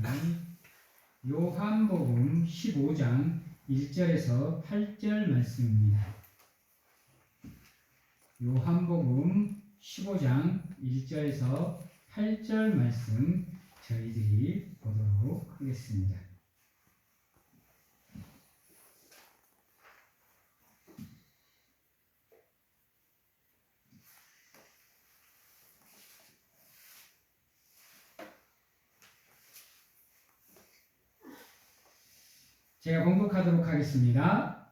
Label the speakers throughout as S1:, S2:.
S1: 말씀은 요한복음 15장 1절에서 8절 말씀입니다. 요한복음 15장 1절에서 8절 말씀 저희들이 보도록 하겠습니다. 제가 봉독하도록 하겠습니다.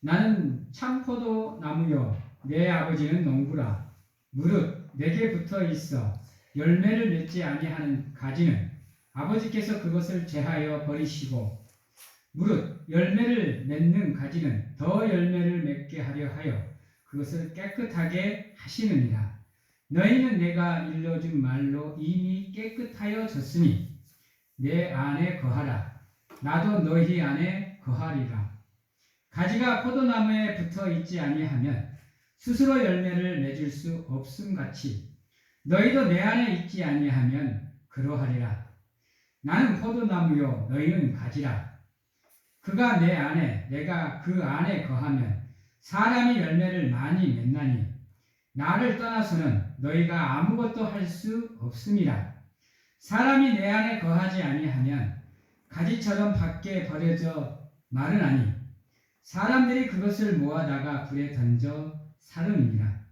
S1: 나는 참포도 나무요 내 아버지는 농부라. 무릇 내게 붙어 있어 열매를 맺지 아니하는 가지는 아버지께서 그것을 제하여 버리시고, 무릇 열매를 맺는 가지는 더 열매를 맺게 하려 하여 그것을 깨끗하게 하시느니라. 너희는 내가 일러준 말로 이미 깨끗하여졌으니 내 안에 거하라. 나도 너희 안에 거하리라. 가지가 포도나무에 붙어 있지 아니하면 스스로 열매를 맺을 수 없음같이 너희도 내 안에 있지 아니하면 그러하리라. 나는 포도나무요 너희는 가지라. 그가 내 안에 내가 그 안에 거하면 사람이 열매를 많이 맺나니 나를 떠나서는 너희가 아무것도 할 수 없음이라. 사람이 내 안에 거하지 아니하면 가지처럼 밖에 버려져 마르나니 사람들이 그것을 모아다가 불에 던져 사름이니라.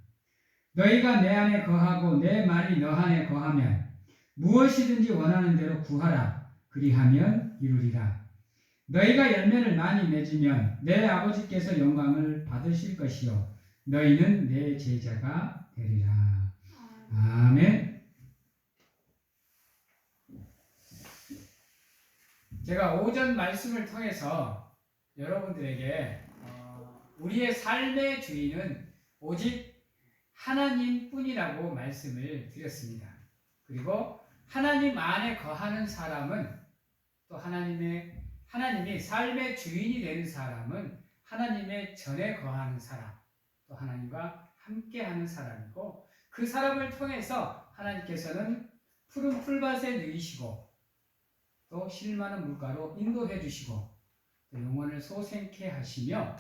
S1: 너희가 내 안에 거하고 내 말이 너 안에 거하면 무엇이든지 원하는 대로 구하라. 그리하면 이루리라. 너희가 열매를 많이 맺으면 내 아버지께서 영광을 받으실 것이요 너희는 내 제자가 되리라. 아멘. 제가 오전 말씀을 통해서 여러분들에게 우리의 삶의 주인은 오직 하나님뿐이라고 말씀을 드렸습니다. 그리고 하나님 안에 거하는 사람은 또 하나님이 삶의 주인이 되는 사람은 하나님의 전에 거하는 사람, 또 하나님과 함께하는 사람이고, 그 사람을 통해서 하나님께서는 푸른 풀밭에 누이시고 또 실만한 물가로 인도해 주시고 영혼을 소생케 하시며,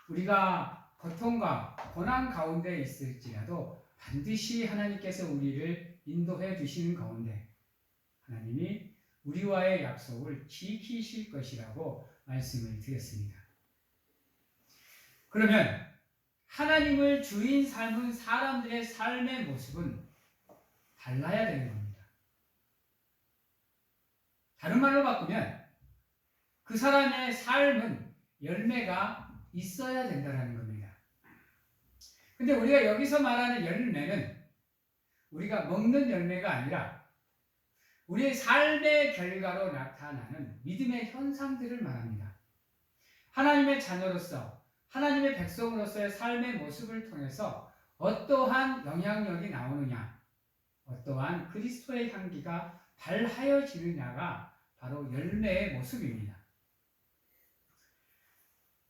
S1: 우리가 고통과 고난 가운데 있을지라도 반드시 하나님께서 우리를 인도해 주시는 가운데 하나님이 우리와의 약속을 지키실 것이라고 말씀을 드렸습니다. 그러면 하나님을 주인 삶은 사람들의 삶의 모습은 달라야 되는 겁니다. 다른 말로 바꾸면 그 사람의 삶은 열매가 있어야 된다는 겁니다. 근데 우리가 여기서 말하는 열매는 우리가 먹는 열매가 아니라 우리의 삶의 결과로 나타나는 믿음의 현상들을 말합니다. 하나님의 자녀로서, 하나님의 백성으로서의 삶의 모습을 통해서 어떠한 영향력이 나오느냐, 어떠한 그리스도의 향기가 발하여지느냐가 바로 열매의 모습입니다.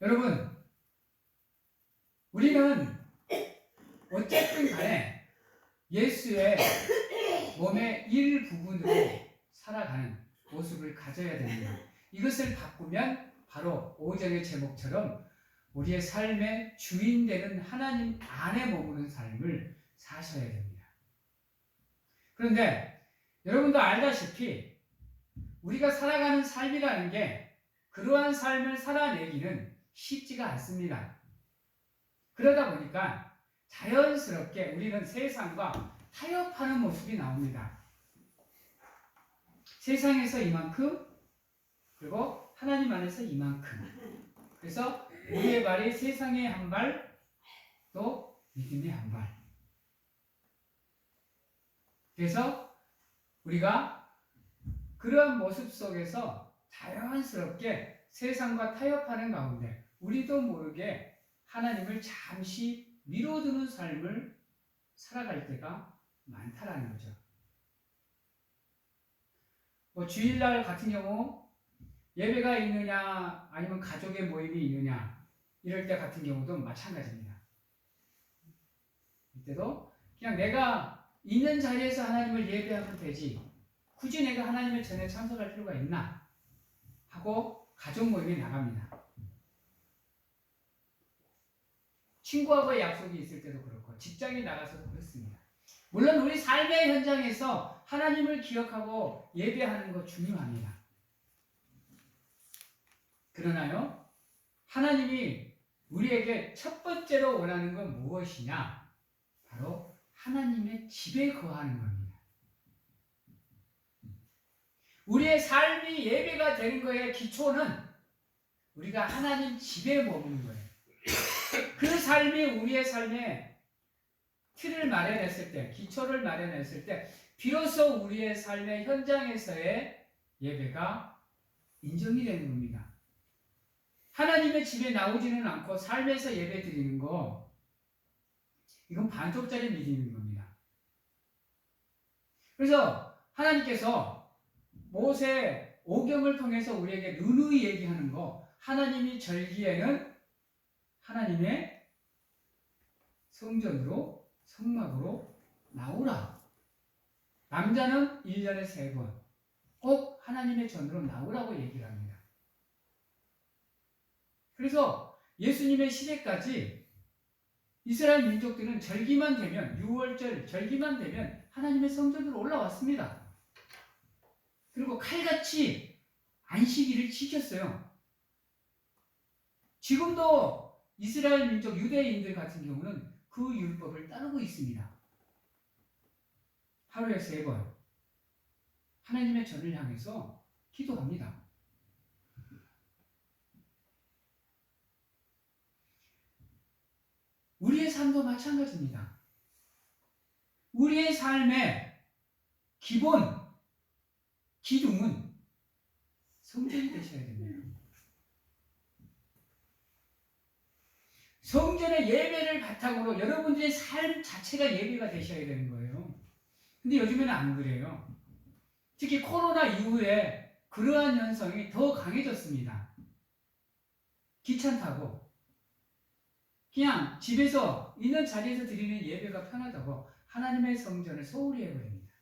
S1: 여러분, 우리는 어쨌든 간에 예수의 몸의 일부분으로 살아가는 모습을 가져야 됩니다. 이것을 바꾸면 바로 오전의 제목처럼 우리의 삶의 주인 되는 하나님 안에 머무는 삶을 사셔야 됩니다. 그런데 여러분도 알다시피 우리가 살아가는 삶이라는 게 그러한 삶을 살아내기는 쉽지가 않습니다. 그러다 보니까 자연스럽게 우리는 세상과 타협하는 모습이 나옵니다. 세상에서 이만큼, 그리고 하나님 안에서 이만큼. 그래서 우리의 발이 세상의 한 발, 또 믿음의 한 발. 그래서 우리가 그러한 모습 속에서 자연스럽게 세상과 타협하는 가운데 우리도 모르게 하나님을 잠시 미뤄두는 삶을 살아갈 때가 많다라는 거죠. 주일날 같은 경우 예배가 있느냐 아니면 가족의 모임이 있느냐 이럴 때 같은 경우도 마찬가지입니다. 이때도 그냥 내가 있는 자리에서 하나님을 예배하면 되지, 굳이 내가 하나님의 전에 참석할 필요가 있나 하고 가족 모임에 나갑니다. 친구하고의 약속이 있을 때도 그렇고 직장에 나가서도 그렇습니다. 물론 우리 삶의 현장에서 하나님을 기억하고 예배하는 거 중요합니다. 그러나요, 하나님이 우리에게 첫 번째로 원하는 건 무엇이냐? 바로 하나님의 집에 거하는 겁니다. 우리의 삶이 예배가 되는 거의 기초는 우리가 하나님 집에 머무는 거예요. 그 삶이 우리의 삶에 틀을 마련했을 때, 기초를 마련했을 때 비로소 우리의 삶의 현장에서의 예배가 인정이 되는 겁니다. 하나님의 집에 나오지는 않고 삶에서 예배 드리는 거, 이건 반쪽짜리 믿음인 겁니다. 그래서 하나님께서 모세 오경을 통해서 우리에게 누누이 얘기하는 거, 하나님이 절기에는 하나님의 성전으로, 성막으로 나오라. 남자는 1년에 3번 꼭 하나님의 전으로 나오라고 얘기를 합니다. 그래서 예수님의 시대까지 이스라엘 민족들은 절기만 되면, 6월절 절기만 되면 하나님의 성전으로 올라왔습니다. 그리고 칼같이 안식일을 지켰어요. 지금도 이스라엘 민족 유대인들 같은 경우는 그 율법을 따르고 있습니다. 하루에 3번 하나님의 전을 향해서 기도합니다. 우리의 삶도 마찬가지입니다. 우리의 삶의 기본 기둥은 성전이 되셔야 됩니다. 성전의 예배를 바탕으로 여러분들의 삶 자체가 예배가 되셔야 되는 거예요. 근데 요즘에는 안 그래요. 특히 코로나 이후에 그러한 현상이 더 강해졌습니다. 귀찮다고 그냥 집에서 있는 자리에서 드리는 예배가 편하다고 하나님의 성전을 소홀히 해버립니다.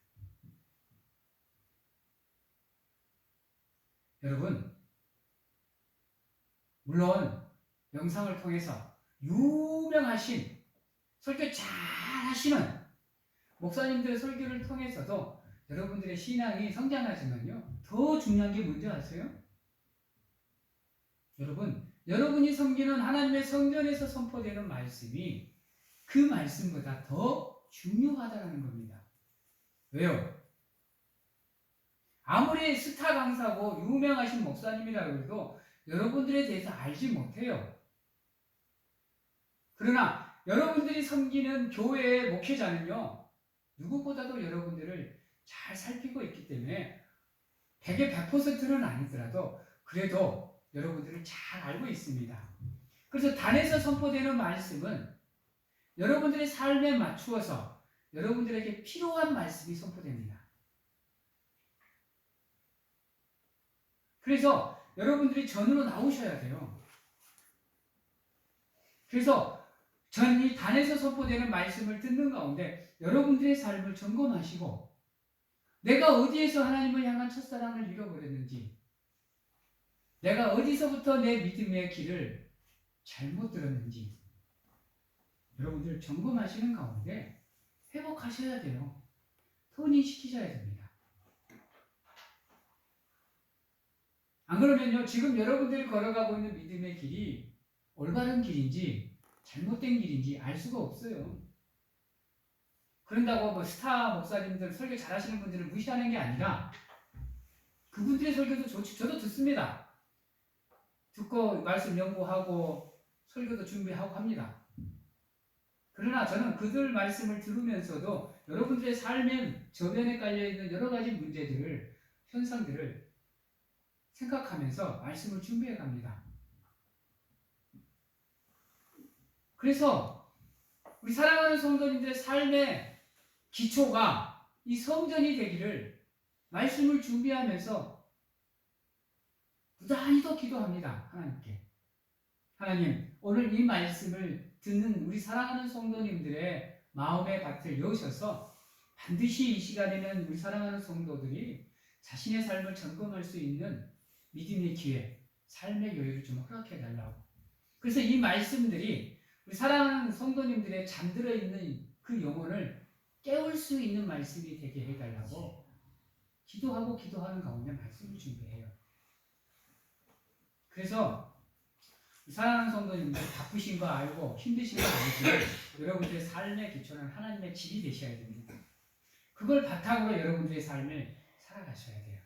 S1: 여러분, 물론 영상을 통해서 유명하신 설교 잘 하시는 목사님들의 설교를 통해서도 여러분들의 신앙이 성장하지만요, 더 중요한 게 뭔지 아세요? 여러분, 여러분이 섬기는 하나님의 성전에서 선포되는 말씀이 그 말씀보다 더 중요하다는 겁니다. 왜요? 아무리 스타 강사고 유명하신 목사님이라고 해도 여러분들에 대해서 알지 못해요. 그러나 여러분들이 섬기는 교회의 목회자는요, 누구보다도 여러분들을 잘 살피고 있기 때문에 100의 100%는 아니더라도 그래도 여러분들을 잘 알고 있습니다. 그래서 단에서 선포되는 말씀은 여러분들의 삶에 맞추어서 여러분들에게 필요한 말씀이 선포됩니다. 그래서 여러분들이 전으로 나오셔야 돼요. 그래서 이 단에서 선포되는 말씀을 듣는 가운데 여러분들의 삶을 점검하시고 내가 어디에서 하나님을 향한 첫사랑을 잃어버렸는지, 내가 어디서부터 내 믿음의 길을 잘못 들었는지 여러분들 점검하시는 가운데 회복하셔야 돼요. 혼인시키셔야 됩니다. 안 그러면요, 지금 여러분들이 걸어가고 있는 믿음의 길이 올바른 길인지 잘못된 길인지 알 수가 없어요. 그런다고 뭐 스타 목사님들, 설교 잘하시는 분들을 무시하는 게 아니라 그분들의 설교도 저도 듣습니다. 듣고 말씀 연구하고 설교도 준비하고 합니다. 그러나 저는 그들 말씀을 들으면서도 여러분들의 삶의 저변에 깔려있는 여러 가지 문제들을, 현상들을 생각하면서 말씀을 준비해 갑니다. 그래서 우리 사랑하는 성도님들의 삶의 기초가 이 성전이 되기를 말씀을 준비하면서 부단히 더 기도합니다. 하나님께. 하나님, 오늘 이 말씀을 듣는 우리 사랑하는 성도님들의 마음의 밭을 여셔서 반드시 이 시간에는 우리 사랑하는 성도들이 자신의 삶을 점검할 수 있는 믿음의 기회, 삶의 여유를 좀 허락해 달라고. 그래서 이 말씀들이 우리 사랑하는 성도님들의 잠들어 있는 그 영혼을 깨울 수 있는 말씀이 되게 해달라고 기도하고 기도하는 가운데 말씀을 준비해요. 그래서 사랑하는 성도님들 바쁘신 거 알고 힘드신 거 알지만 여러분들의 삶의 기초는 하나님의 집이 되셔야 됩니다. 그걸 바탕으로 여러분들의 삶을 살아가셔야 돼요.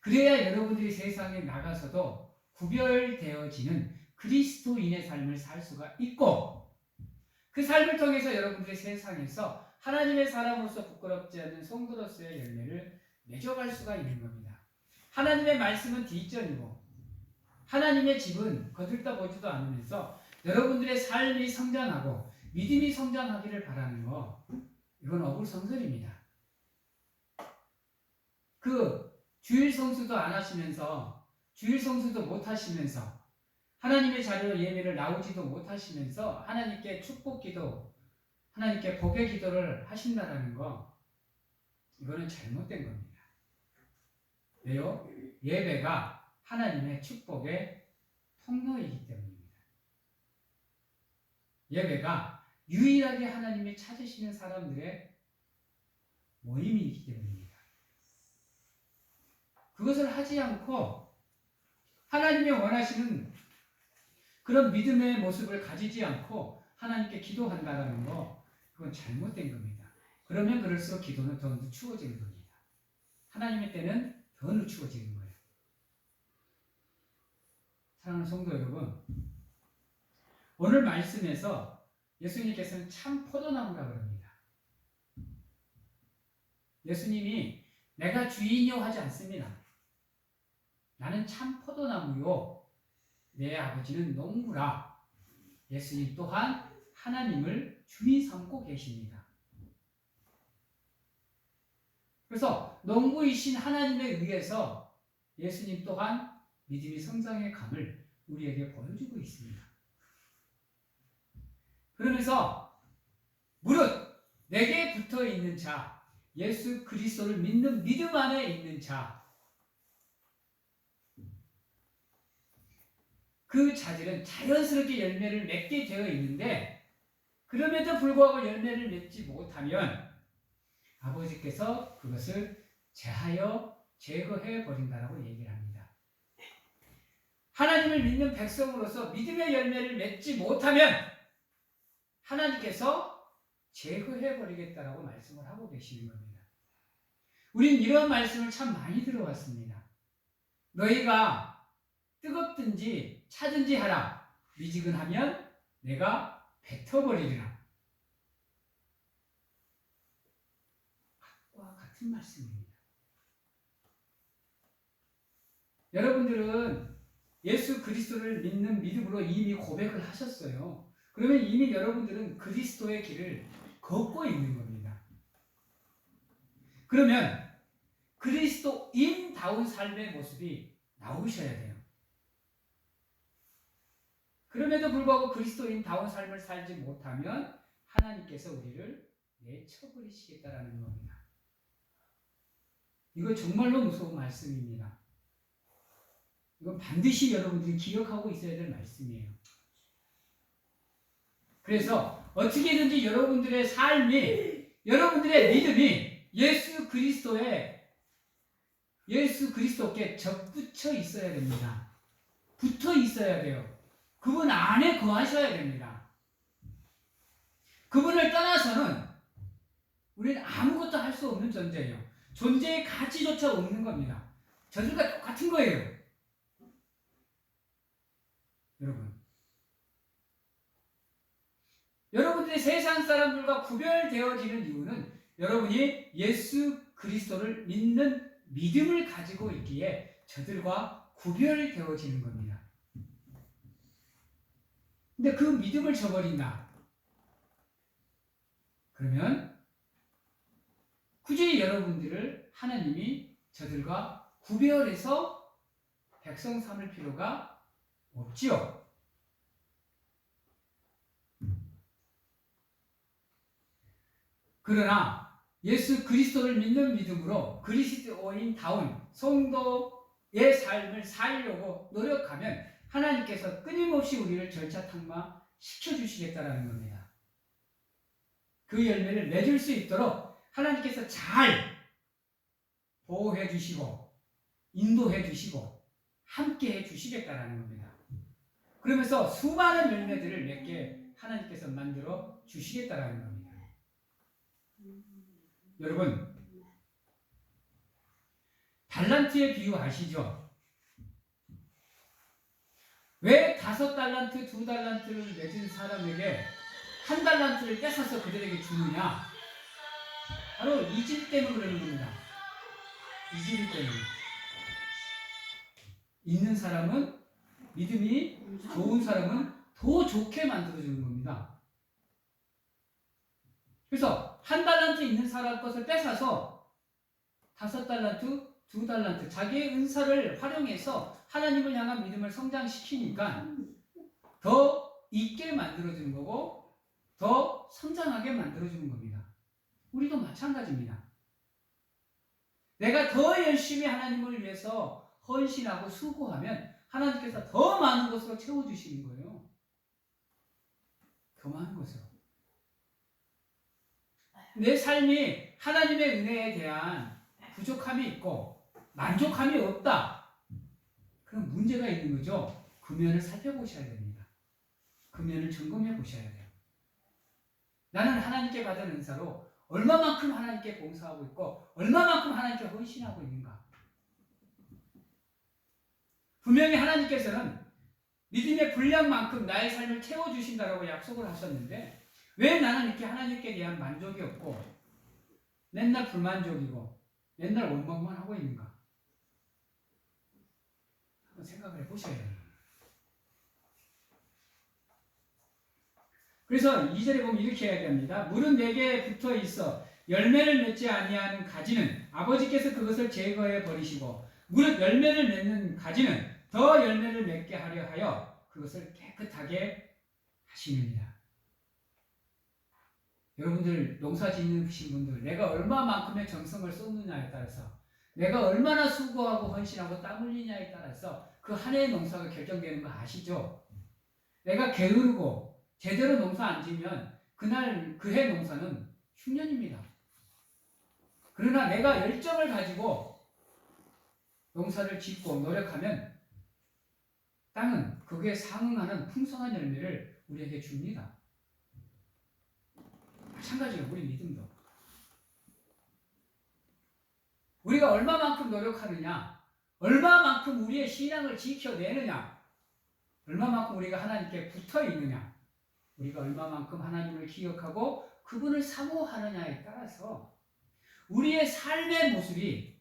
S1: 그래야 여러분들이 세상에 나가서도 구별되어지는 그리스도인의 삶을 살 수가 있고 그 삶을 통해서 여러분들의 세상에서 하나님의 사람으로서 부끄럽지 않은 성도로서의 열매를 맺어갈 수가 있는 겁니다. 하나님의 말씀은 뒷전이고 하나님의 집은 거들떠 보지도 않으면서 여러분들의 삶이 성장하고 믿음이 성장하기를 바라는 거, 이건 어불성설입니다. 그 주일 성수도 안 하시면서 주일 성수도 못 하시면서 하나님의 자리로 예배를 나오지도 못하시면서 하나님께 축복 기도, 하나님께 복의 기도를 하신다라는 거, 이거는 잘못된 겁니다. 왜요? 예배가 하나님의 축복의 통로이기 때문입니다. 예배가 유일하게 하나님이 찾으시는 사람들의 모임이기 때문입니다. 그것을 하지 않고 하나님이 원하시는 그런 믿음의 모습을 가지지 않고 하나님께 기도한다는 거, 그건 잘못된 겁니다. 그러면 그럴수록 기도는 더 늦추어지는 겁니다. 하나님의 때는 더 늦추어지는 거예요. 사랑하는 성도 여러분, 오늘 말씀에서 예수님께서는 참 포도나무라고 합니다. 예수님이 내가 주인이요 하지 않습니다. 나는 참 포도나무요, 내 아버지는 농부라. 예수님 또한 하나님을 주인 삼고 계십니다. 그래서 농부이신 하나님에 의해서 예수님 또한 믿음이 성장의 감을 우리에게 보여주고 있습니다. 그러면서 무릇 내게 붙어 있는 자, 예수 그리스도를 믿는 믿음 안에 있는 자, 그 자들은 자연스럽게 열매를 맺게 되어 있는데 그럼에도 불구하고 열매를 맺지 못하면 아버지께서 그것을 제거해 버린다라고 얘기를 합니다. 하나님을 믿는 백성으로서 믿음의 열매를 맺지 못하면 하나님께서 제거해 버리겠다라고 말씀을 하고 계시는 겁니다. 우린 이런 말씀을 참 많이 들어왔습니다. 너희가 뜨겁든지 차든지 하라. 미지근하면 내가 뱉어버리리라. 와, 같은 말씀입니다. 여러분들은 예수 그리스도를 믿는 믿음으로 이미 고백을 하셨어요. 그러면 이미 여러분들은 그리스도의 길을 걷고 있는 겁니다. 그러면 그리스도인다운 삶의 모습이 나오셔야 돼요. 그럼에도 불구하고 그리스도인다운 삶을 살지 못하면 하나님께서 우리를 내쳐버리시겠다라는 겁니다. 이거 정말로 무서운 말씀입니다. 이건 반드시 여러분들이 기억하고 있어야 될 말씀이에요. 그래서 어떻게든지 여러분들의 삶이, 여러분들의 믿음이 예수 그리스도께 접붙여 있어야 됩니다. 붙어 있어야 돼요. 그분 안에 거하셔야 됩니다. 그분을 떠나서는 우리는 아무것도 할 수 없는 존재예요. 존재의 가치조차 없는 겁니다. 저들과 똑같은 거예요. 여러분들이 세상 사람들과 구별되어지는 이유는 여러분이 예수 그리스도를 믿는 믿음을 가지고 있기에 저들과 구별되어지는 겁니다. 근데 그 믿음을 저버린다. 그러면 굳이 여러분들을 하나님이 저들과 구별해서 백성 삼을 필요가 없지요. 그러나 예수 그리스도를 믿는 믿음으로 그리스도인다운 성도의 삶을 살려고 노력하면 하나님께서 끊임없이 우리를 절차탕마 시켜주시겠다라는 겁니다. 그 열매를 맺을 수 있도록 하나님께서 잘 보호해 주시고 인도해 주시고 함께 해 주시겠다라는 겁니다. 그러면서 수많은 열매들을 맺게 하나님께서 만들어 주시겠다라는 겁니다. 여러분, 달란트의 비유 아시죠? 왜 5달란트, 2달란트를 맺은 사람에게 1달란트를 뺏어서 그들에게 주느냐? 바로 이질 때문에 그러는 겁니다. 이질 때문에. 있는 사람은, 믿음이 좋은 사람은 더 좋게 만들어주는 겁니다. 그래서 1달란트 있는 사람 것을 뺏어서 5달란트, 2달란트 자기의 은사를 활용해서 하나님을 향한 믿음을 성장시키니까 더 있게 만들어주는 거고 더 성장하게 만들어주는 겁니다. 우리도 마찬가지입니다. 내가 더 열심히 하나님을 위해서 헌신하고 수고하면 하나님께서 더 많은 것으로 채워주시는 거예요. 더 많은 것으로. 내 삶이 하나님의 은혜에 대한 부족함이 있고 만족함이 없다. 그럼 문제가 있는 거죠. 그 면을 살펴보셔야 됩니다. 그 면을 점검해 보셔야 돼요. 나는 하나님께 받은 은사로 얼마만큼 하나님께 봉사하고 있고 얼마만큼 하나님께 헌신하고 있는가. 분명히 하나님께서는 믿음의 분량만큼 나의 삶을 채워주신다라고 약속을 하셨는데 왜 나는 이렇게 하나님께 대한 만족이 없고 맨날 불만족이고 맨날 원망만 하고 있는가? 한번 생각을 해보셔야 돼요. 그래서 2절에 보면 이렇게 이야기합니다. 물은 내게 붙어 있어 열매를 맺지 아니하는 가지는 아버지께서 그것을 제거해 버리시고 무릇 열매를 맺는 가지는 더 열매를 맺게 하려 하여 그것을 깨끗하게 하시느니라. 여러분들 농사 짓는 분들 내가 얼마만큼의 정성을 쏟느냐에 따라서 내가 얼마나 수고하고 헌신하고 땀 흘리냐에 따라서 그 한 해의 농사가 결정되는 거 아시죠? 내가 게으르고 제대로 농사 안 지면 그날 그 해 농사는 흉년입니다. 그러나 내가 열정을 가지고 농사를 짓고 노력하면 땅은 그게 상응하는 풍성한 열매를 우리에게 줍니다. 마찬가지로 우리 믿음도 우리가 얼마만큼 노력하느냐, 얼마만큼 우리의 신앙을 지켜내느냐, 얼마만큼 우리가 하나님께 붙어있느냐, 우리가 얼마만큼 하나님을 기억하고 그분을 사모하느냐에 따라서 우리의 삶의 모습이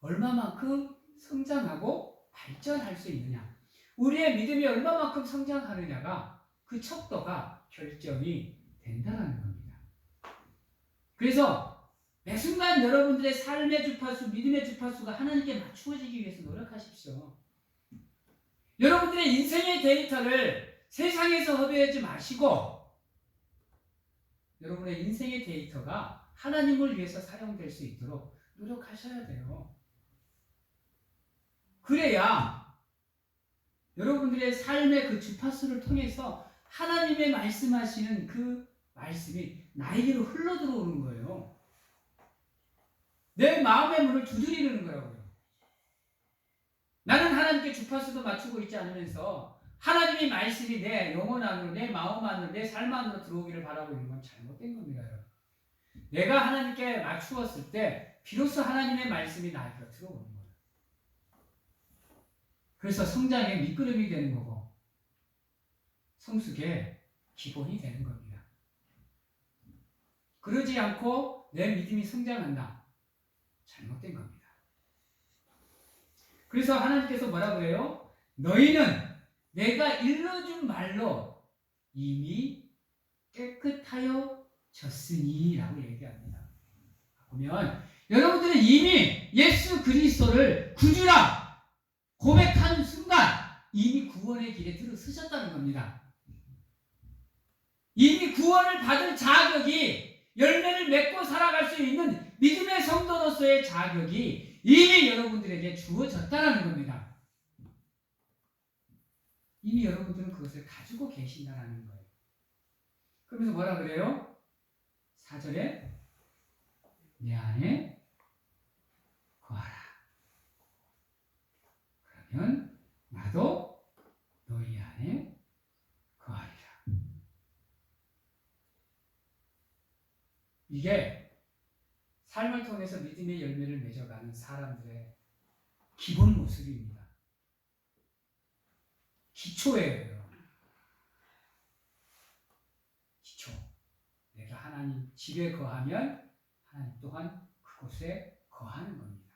S1: 얼마만큼 성장하고 발전할 수 있느냐, 우리의 믿음이 얼마만큼 성장하느냐가 그 척도가 결정이 된다는 겁니다. 그래서 매 순간 여러분들의 삶의 주파수, 믿음의 주파수가 하나님께 맞추어지기 위해서 노력하십시오. 여러분들의 인생의 데이터를 세상에서 허비하지 마시고 여러분의 인생의 데이터가 하나님을 위해서 사용될 수 있도록 노력하셔야 돼요. 그래야 여러분들의 삶의 그 주파수를 통해서 하나님의 말씀하시는 그 말씀이 나에게로 흘러들어오는 거예요. 내 마음의 문을 두드리는 거라고요. 나는 하나님께 주파수도 맞추고 있지 않으면서 하나님의 말씀이 내 영혼 안으로, 내 마음 안으로, 내 삶 안으로 들어오기를 바라고 있는 건 잘못된 겁니다. 내가 하나님께 맞추었을 때 비로소 하나님의 말씀이 나에게로 들어오는 거예요. 그래서 성장의 밑거름이 되는 거고 성숙의 기본이 되는 겁니다. 그러지 않고 내 믿음이 성장한다. 잘못된 겁니다. 그래서 하나님께서 뭐라 그래요? 너희는 내가 일러준 말로 이미 깨끗하여 졌으니 라고 얘기합니다. 보면 여러분들은 이미 예수 그리스도를 구주라 고백하는 순간 이미 구원의 길에 들어서셨다는 겁니다. 이미 구원을 받을 자격이, 열매를 맺고 살아갈 수 있는 믿음의 성도로서의 자격이 이미 여러분들에게 주어졌다는 겁니다. 이미 여러분들은 그것을 가지고 계신다는 거예요. 그러면서 뭐라 그래요? 4절에 내 안에 거하라. 그러면 나도 너희 안에 거하리라. 이게 삶을 통해서 믿음의 열매를 맺어가는 사람들의 기본 모습입니다. 기초예요. 기초. 내가 하나님 집에 거하면 하나님 또한 그곳에 거하는 겁니다.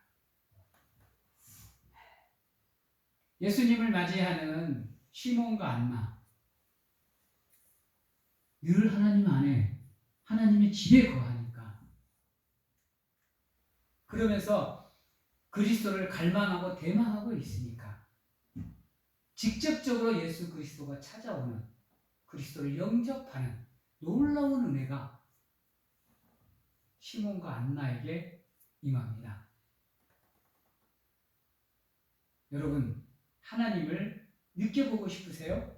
S1: 예수님을 맞이하는 시몬과 안나, 늘 하나님 안에, 하나님의 집에 거하니까, 그러면서 그리스도를 갈망하고 대망하고 있으니까 직접적으로 예수 그리스도가 찾아오는, 그리스도를 영접하는 놀라운 은혜가 시몬과 안나에게 임합니다. 여러분, 하나님을 느껴보고 싶으세요?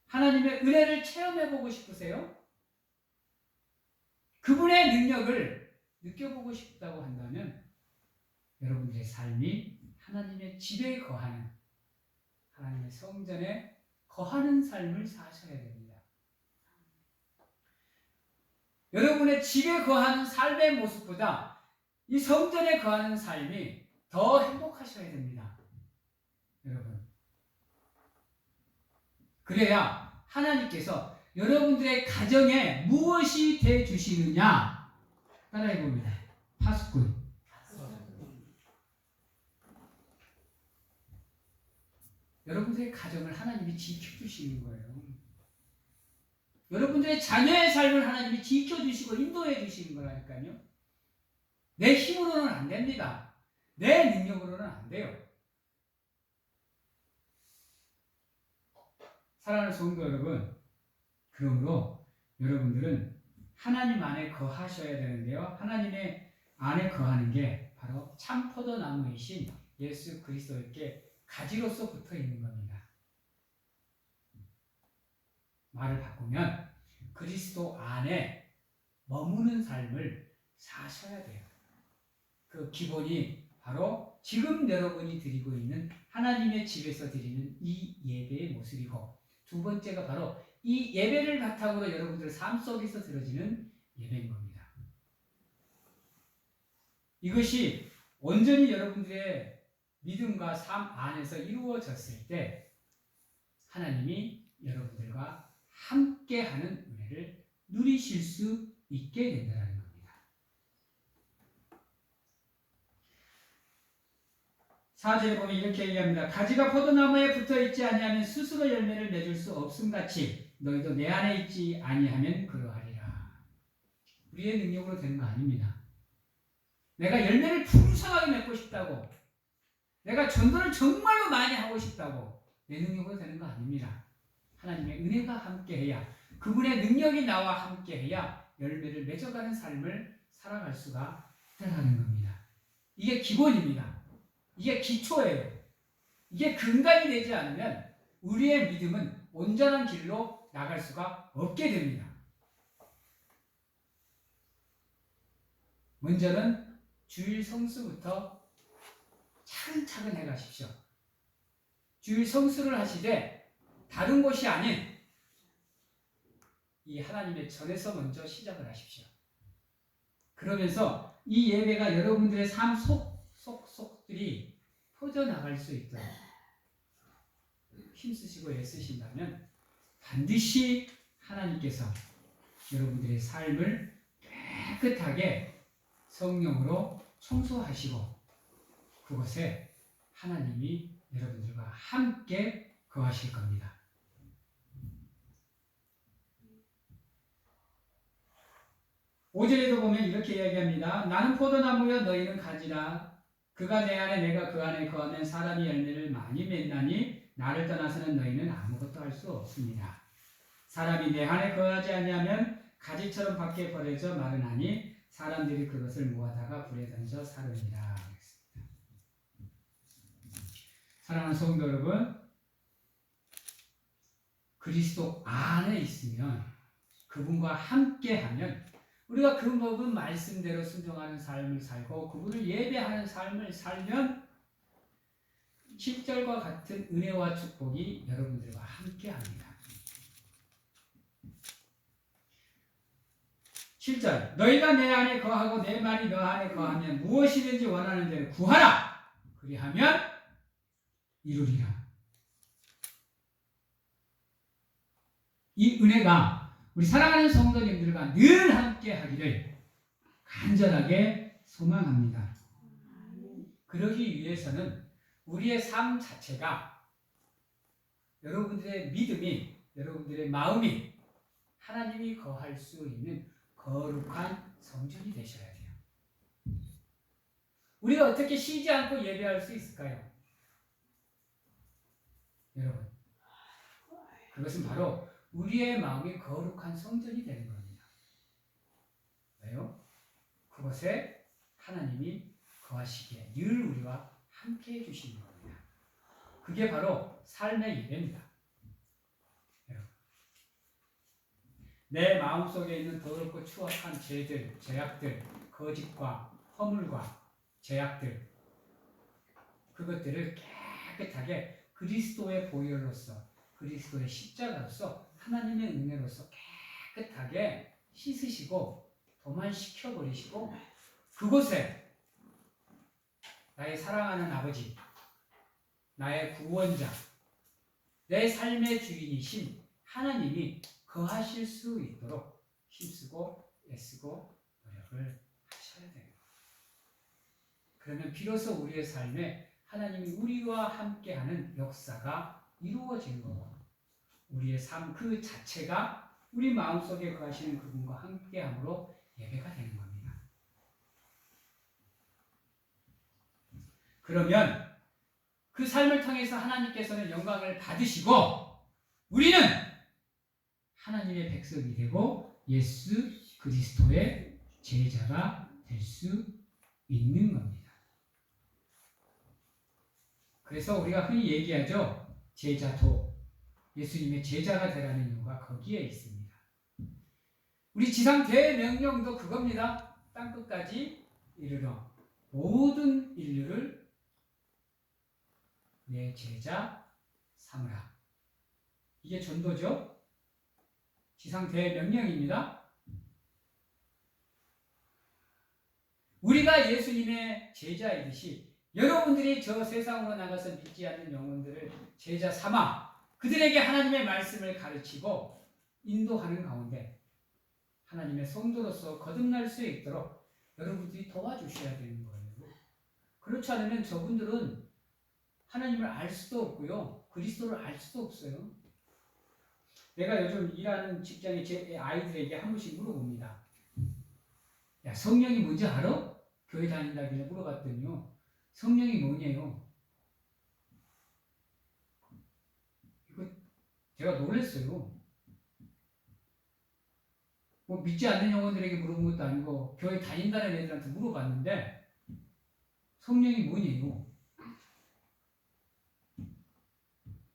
S1: 하나님의 은혜를 체험해보고 싶으세요? 그분의 능력을 느껴보고 싶다고 한다면 여러분들의 삶이 하나님의 집에 거하는, 하나님의 성전에 거하는 삶을 사셔야 됩니다. 여러분의 집에 거하는 삶의 모습보다 이 성전에 거하는 삶이 더 행복하셔야 됩니다. 여러분. 그래야 하나님께서 여러분들의 가정에 무엇이 돼 주시느냐? 따라해 봅니다. 파수꾼. 여러분들의 가정을 하나님이 지켜주시는 거예요. 여러분들의 자녀의 삶을 하나님이 지켜주시고 인도해 주시는 거라니까요. 내 힘으로는 안 됩니다. 내 능력으로는 안 돼요. 사랑하는 성도 여러분, 그러므로 여러분들은 하나님 안에 거하셔야 되는데요. 하나님의 안에 거하는 게 바로 참 포도나무이신 예수 그리스도께 가지로서 붙어 있는 겁니다. 말을 바꾸면 그리스도 안에 머무는 삶을 사셔야 돼요. 그 기본이 바로 지금 여러분이 드리고 있는 하나님의 집에서 드리는 이 예배의 모습이고, 두 번째가 바로 이 예배를 바탕으로 여러분들 삶 속에서 드려지는 예배인 겁니다. 이것이 온전히 여러분들의 믿음과 삶 안에서 이루어졌을 때 하나님이 여러분들과 함께하는 은혜를 누리실 수 있게 된다는 겁니다. 4절에 보면 이렇게 얘기합니다. 가지가 포도나무에 붙어있지 아니하면 스스로 열매를 맺을 수 없음같이 너희도 내 안에 있지 아니하면 그러하리라. 우리의 능력으로 되는 거 아닙니다. 내가 열매를 풍성하게 맺고 싶다고, 내가 전도를 정말로 많이 하고 싶다고 내 능력으로 되는 거 아닙니다. 하나님의 은혜가 함께해야, 그분의 능력이 나와 함께해야 열매를 맺어가는 삶을 살아갈 수가 있다는 겁니다. 이게 기본입니다. 이게 기초예요. 이게 근간이 되지 않으면 우리의 믿음은 온전한 길로 나갈 수가 없게 됩니다. 먼저는 주일 성수부터 차근차근 해가십시오. 주일 성수를 하시되 다른 곳이 아닌 이 하나님의 전에서 먼저 시작을 하십시오. 그러면서 이 예배가 여러분들의 삶 속들이 퍼져나갈 수 있도록 힘쓰시고 애쓰신다면 반드시 하나님께서 여러분들의 삶을 깨끗하게 성령으로 청소하시고 그곳에 하나님이 여러분들과 함께 거하실 겁니다. 5절에도 보면 이렇게 이야기합니다. 나는 포도나무여 너희는 가지라. 그가 내 안에 내가 그 안에 거하면 사람이 열매를 많이 맺나니 나를 떠나서는 너희는 아무것도 할 수 없습니다. 사람이 내 안에 거하지 않냐면 가지처럼 밖에 버려져 마르나니 사람들이 그것을 모아다가 불에 던져 사르니라. 사랑하는 성도 여러분, 그리스도 안에 있으면, 그분과 함께하면 우리가 그 모든 말씀대로 순종하는 삶을 살고 그분을 예배하는 삶을 살면 7절과 같은 은혜와 축복이 여러분들과 함께합니다. 7절, 너희가 내 안에 거하고 내 말이 너 안에 거하면 무엇이든지 원하는 대로 구하라. 그리하면 이루리라. 이 은혜가 우리 사랑하는 성도님들과 늘 함께 하기를 간절하게 소망합니다. 그러기 위해서는 우리의 삶 자체가, 여러분들의 믿음이, 여러분들의 마음이 하나님이 거할 수 있는 거룩한 성전이 되셔야 돼요. 우리가 어떻게 쉬지 않고 예배할 수 있을까요? 여러분, 그것은 바로 우리의 마음이 거룩한 성전이 되는 겁니다. 왜요? 그것에 하나님이 거하시기에 늘 우리와 함께 해주시는 겁니다. 그게 바로 삶의 예배입니다. 내 마음속에 있는 더럽고 추악한 죄들, 죄악들, 거짓과 허물과 죄악들, 그것들을 깨끗하게 그리스도의 보혈로서, 그리스도의 십자가로서, 하나님의 은혜로서 깨끗하게 씻으시고 도만시켜버리시고, 그곳에 나의 사랑하는 아버지, 나의 구원자, 내 삶의 주인이신 하나님이 거하실 수 있도록 힘쓰고 애쓰고 노력을 하셔야 돼요. 그러면 비로소 우리의 삶에 하나님이 우리와 함께하는 역사가 이루어지는 거고, 우리의 삶 그 자체가 우리 마음속에 거하시는 그분과 함께함으로 예배가 되는 겁니다. 그러면 그 삶을 통해서 하나님께서는 영광을 받으시고 우리는 하나님의 백성이 되고 예수 그리스도의 제자가 될 수 있는 겁니다. 그래서 우리가 흔히 얘기하죠. 제자도, 예수님의 제자가 되라는 이유가 거기에 있습니다. 우리 지상 대명령도 그겁니다. 땅끝까지 이르러 모든 인류를 내 제자 삼으라. 이게 전도죠. 지상 대명령입니다. 우리가 예수님의 제자이듯이 여러분들이 저 세상으로 나가서 믿지 않는 영혼들을 제자 삼아 그들에게 하나님의 말씀을 가르치고 인도하는 가운데 하나님의 성도로서 거듭날 수 있도록 여러분들이 도와주셔야 되는 거예요. 그렇지 않으면 저분들은 하나님을 알 수도 없고요, 그리스도를 알 수도 없어요. 내가 요즘 일하는 직장에 제 아이들에게 한 번씩 물어봅니다. 야, 성령이 뭔지 알아? 교회 다닌다길래 물어봤더니요, 성령이 뭐냐요? 이거 제가 놀랐어요. 뭐 믿지 않는 영혼들에게 물어본 것도 아니고 교회 다닌다는 애들한테 물어봤는데 성령이 뭐냐요?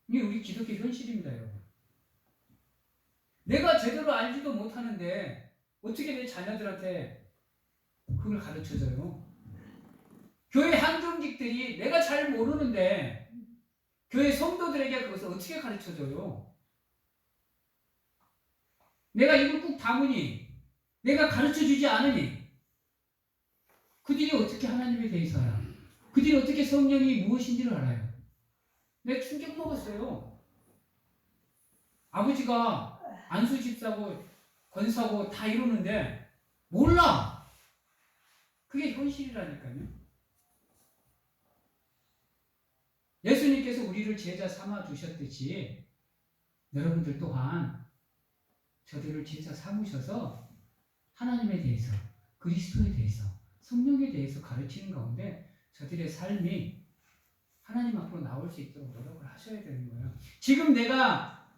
S1: 이게 우리 기독교 현실입니다, 여러분. 내가 제대로 알지도 못하는데 어떻게 내 자녀들한테 그걸 가르쳐줘요? 교회 한정직들이 내가 잘 모르는데 교회 성도들에게 그것을 어떻게 가르쳐줘요? 내가 이걸 꼭 담으니, 내가 가르쳐주지 않으니 그들이 어떻게 하나님에 대해서 알아? 그들이 어떻게 성령이 무엇인지를 알아요? 내가 충격 먹었어요. 아버지가 안수 집사고 권사고 다 이러는데 몰라. 그게 현실이라니까요. 예수님께서 우리를 제자 삼아 주셨듯이 여러분들 또한 저들을 제자 삼으셔서 하나님에 대해서, 그리스도에 대해서, 성령에 대해서 가르치는 가운데 저들의 삶이 하나님 앞으로 나올 수 있도록 노력을 하셔야 되는 거예요. 지금 내가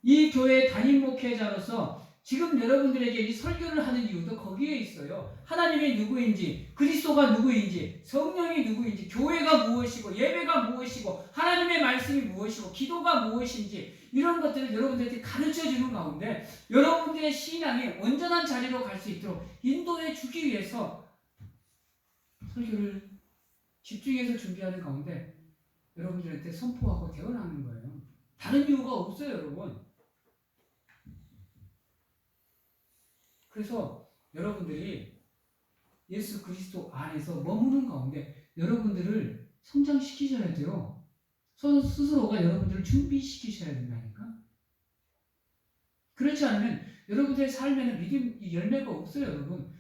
S1: 이 교회 담임 목회자로서 지금 여러분들에게 이 설교를 하는 이유도 거기에 있어요. 하나님이 누구인지, 그리스도가 누구인지, 성령이 누구인지, 교회가 무엇이고, 예배가 무엇이고, 하나님의 말씀이 무엇이고, 기도가 무엇인지 이런 것들을 여러분들한테 가르쳐주는 가운데 여러분들의 신앙이 온전한 자리로 갈 수 있도록 인도해 주기 위해서 설교를 집중해서 준비하는 가운데 여러분들한테 선포하고 대언하는 거예요. 다른 이유가 없어요, 여러분. 그래서 여러분들이 예수 그리스도 안에서 머무는 가운데 여러분들을 성장시키셔야 돼요. 스스로가 여러분들을 준비시키셔야 된다니까. 그렇지 않으면 여러분들의 삶에는 믿음 열매가 없어요, 여러분.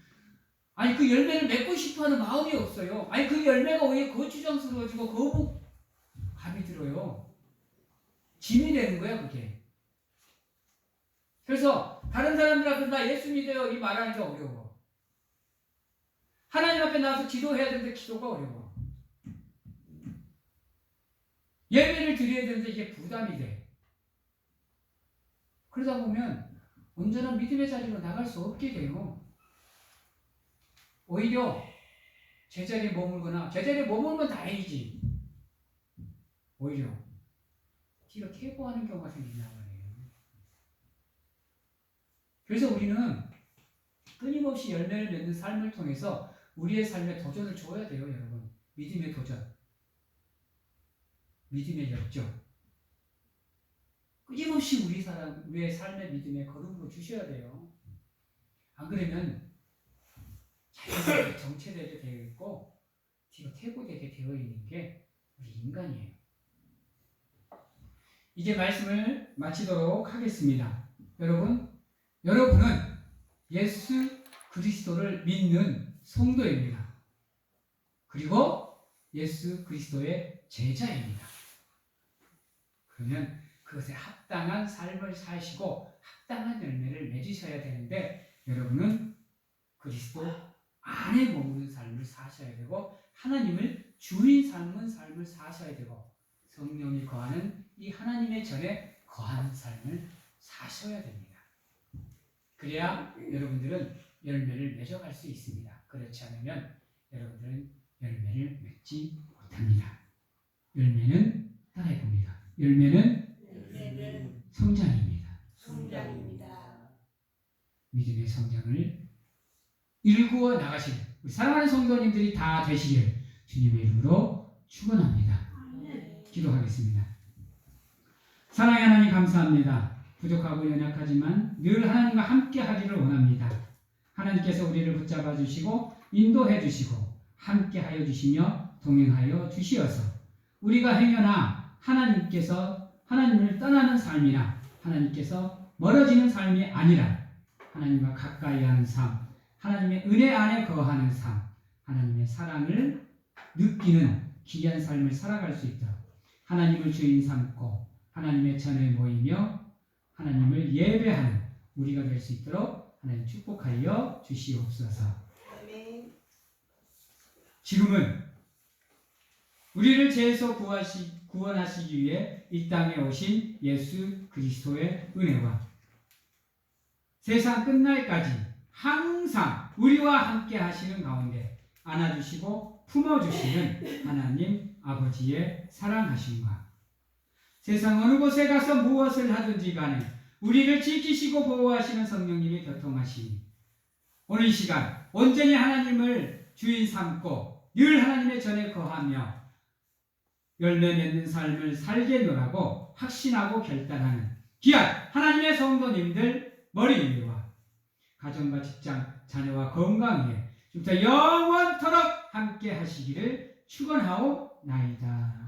S1: 아니 그 열매를 맺고 싶어하는 마음이 없어요. 아니 그 열매가 오히려 거추장스러워지고 거북감이 들어요. 짐이 되는 거야 그게. 그래서 다른 사람들 앞에서 나 예수 믿어요 이 말하는 게 어려워. 하나님 앞에 나와서 기도해야 되는데 기도가 어려워. 예배를 드려야 되는데 이게 부담이 돼. 그러다 보면 온전한 믿음의 자리로 나갈 수 없게 돼요. 오히려 제자리에 머물거나 제자리에 머물면 다행이지. 오히려 뒤로 퇴보하는 경우가 생긴단 말이에요. 그래서 우리는 끊임없이 열매를 맺는 삶을 통해서 우리의 삶에 도전을 줘야 돼요, 여러분. 믿음의 도전, 믿음의 역정. 끊임없이 우리의 삶의 믿음에 걸음으로 주셔야 돼요. 안 그러면 자연스럽게 정체되게 되어 있고 뒤로 퇴보되게 되어 있는 게 우리 인간이에요. 이제 말씀을 마치도록 하겠습니다. 여러분은 예수 그리스도를 믿는 성도입니다. 그리고 예수 그리스도의 제자입니다. 그러면 그것에 합당한 삶을 사시고 합당한 열매를 맺으셔야 되는데 여러분은 그리스도 안에 머무는 삶을 사셔야 되고 하나님을 주인 삼는 삶을 사셔야 되고 성령이 거하는 이 하나님의 전에 거하는 삶을 사셔야 됩니다. 그래야 여러분들은 열매를 맺어갈 수 있습니다. 그렇지 않으면 여러분들은 열매를 맺지 못합니다. 열매는 따라해봅니다. 열매는 성장입니다. 믿음의 성장을 일구어 나가시는 우리 사랑하는 성도님들이 다 되시길 주님의 이름으로 축원합니다. 기도하겠습니다. 사랑의 하나님 감사합니다. 부족하고 연약하지만 늘 하나님과 함께 하기를 원합니다. 하나님께서 우리를 붙잡아 주시고 인도해 주시고 함께 하여 주시며 동행하여 주시어서 우리가 행여나 하나님을 떠나는 삶이나 하나님께서 멀어지는 삶이 아니라 하나님과 가까이 하는 삶, 하나님의 은혜 안에 거하는 삶, 하나님의 사랑을 느끼는 귀한 삶을 살아갈 수 있도록 하나님을 주인 삼고 하나님의 전에 모이며 하나님을 예배하는 우리가 될 수 있도록 하나님 축복하여 주시옵소서. 지금은 우리를 죄에서 구원하시기 위해 이 땅에 오신 예수 그리스도의 은혜와 세상 끝날까지 항상 우리와 함께 하시는 가운데 안아주시고 품어주시는 하나님 아버지의 사랑하심과 세상 어느 곳에 가서 무엇을 하든지 간에 우리를 지키시고 보호하시는 성령님이 교통하시니 오늘 이 시간 온전히 하나님을 주인 삼고 늘 하나님의 전에 거하며 열매 맺는 삶을 살겠노라고 확신하고 결단하는 귀한 하나님의 성도님들 머리 위와 가정과 직장, 자녀와 건강 위에 지금부터 영원토록 함께 하시기를 축원하옵나이다.